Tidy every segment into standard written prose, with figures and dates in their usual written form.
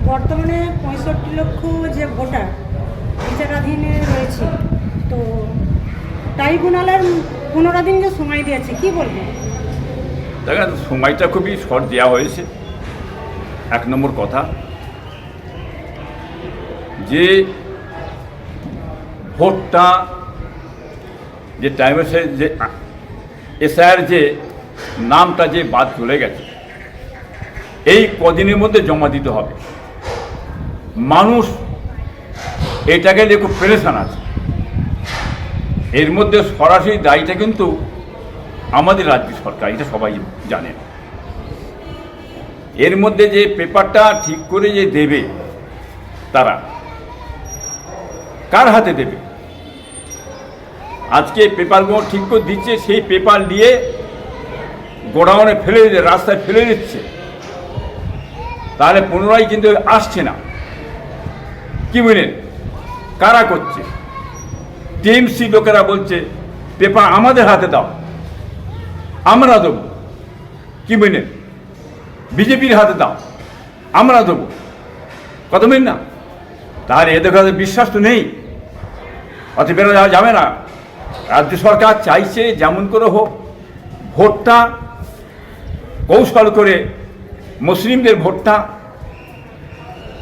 বর্তমানে 65 লক্ষ যে ভোটার বিচারাধীনে রয়েছে, তো ট্রাইব্যুনালের 15 দিন যে সময় দিয়েছে, কি বলবেন? দেখেন, সময়টা খুবই শর্ট দেওয়া হয়েছে। এক নম্বর কথা, যে ভোটটা যে টাইমে যে এসআইআর যে নামটা যে বাদ চলে গেছে, এই কদিনের মধ্যে জমা দিতে হবে। মানুষ এটাকে নিয়ে খুব পেরেশান আছে। এর মধ্যে সরাসরি দায়ীটা কিন্তু আমাদের রাজ্য সরকার, এটা সবাই জানেন। এর মধ্যে যে পেপারটা ঠিক করে যে দেবে, তারা কার হাতে দেবে? আজকে পেপারগুলো ঠিক করে দিচ্ছে, সেই পেপার নিয়ে গোডাউনে ফেলে দিচ্ছে, রাস্তায় ফেলে দিচ্ছে, তাহলে পুনরায় কিন্তু আসছে না। কি বুঝলেন, কারা করছে? টিএমসি লোকেরা বলছে পেপার আমাদের হাতে দাও, আমরা দেবো। কি বুঝলেন, বিজেপির হাতে দাও, আমরা দেবো। কত মিন না, তাহলে এদের কাছে বিশ্বাস তো নেই, অত বেরো যাওয়া যাবে না। রাজ্য সরকার চাইছে যেমন করে হোক ভোটটা কৌশল করে মুসলিমদের ভোটটা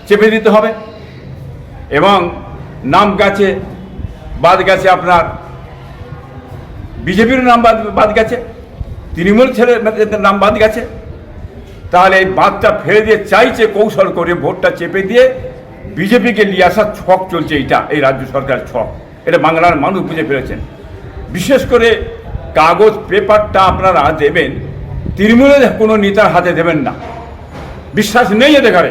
চেপে দিতে হবে, এবং নাম গেছে বাদ গেছে, আপনার বিজেপির নাম বাদ গেছে, তৃণমূল ছেলেদের নাম বাদ গেছে। তাহলে এই বাদটা ফেলে দিয়ে চাইছে কৌশল করে ভোটটা চেপে দিয়ে বিজেপিকে নিয়ে আসার ছক চলছে। এইটা এই রাজ্য সরকার ছক, এটা বাংলার মানুষ বুঝে ফেলেছেন। বিশেষ করে কাগজ পেপারটা আপনারা দেবেন, তৃণমূলের কোনো নেতার হাতে দেবেন না, বিশ্বাস নেই এতে করে।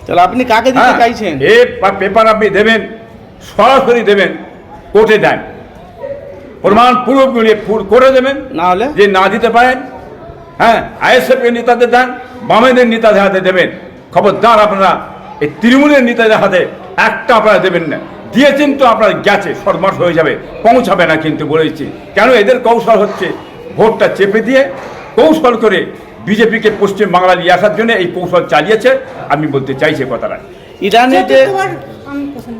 তাহলে আপনি কাকে দিতে চাইছেন? এ পেপার আপনি দেবেন, সরাসরি দেবেন, কোর্টে দেন, প্রমাণ পুরো করে দেবেন। না হলে যে না দিতে পারেন, হ্যাঁ, আইএসএফ এর নেতাদের দেন, বামেদের নেতাদের হাতে দেবেন। খবরদার আপনারা এই তৃণমূলের নেতাদের হাতে একটা আপনারা দেবেন না। দিয়েছেন তো আপনার গেছে, সর্বনাশ হয়ে যাবে, পৌঁছাবে না কিন্তু বলেছি। কেন? এদের কৌশল হচ্ছে ভোটটা চেপে দিয়ে কৌশল করে বিজেপিকে পশ্চিম বাংলা নিয়ে আসার জন্য এই কৌশল চালিয়েছে। আমি বলতে চাইছি কথাটা। ইরানেতে চতুর্থবার আমি প্রশ্ন